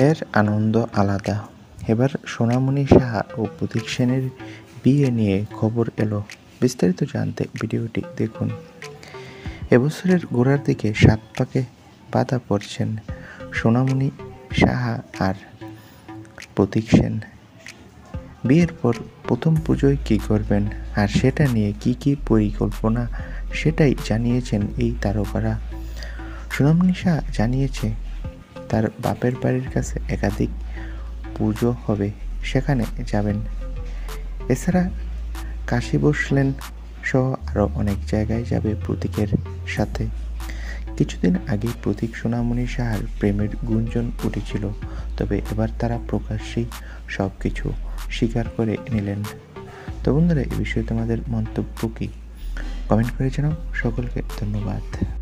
এর আনন্দ আলাদা। এবার সোনামণি সাহা ও প্রতীক সেনের বিয়ে নিয়ে খবর এলো। বিস্তারিত জানতে ভিডিওটি দেখুন। এবছরের গোড়ার দিকে ৭ পাকে বাধা পড়ছেন সোনামণি সাহা আর প্রতীক সেন। বিয়ের পর প্রথম পুজোয় কী করবেন আর সেটা নিয়ে কী পরিকল্পনা সেটাই জানিয়েছেন এই তারকারা। সোনামণি সাহা জানিয়েছে তার বাপের বাড়ির কাছে একাধিক পুজো হবে, সেখানে যাবেন। এছাড়া কাশী বসলেন সহ আরও অনেক জায়গায় যাবে প্রতীকের সাথে। কিছুদিন আগে প্রতীক সোনামণি সাহার প্রেমের গুঞ্জন উঠেছিল, তবে এবার তারা প্রকাশ্যেই সব কিছু স্বীকার করে নিলেন। তো বন্ধুরা, এই বিষয়ে তোমাদের মন্তব্য কি? কমেন্ট করে জানাও। সকলকে ধন্যবাদ।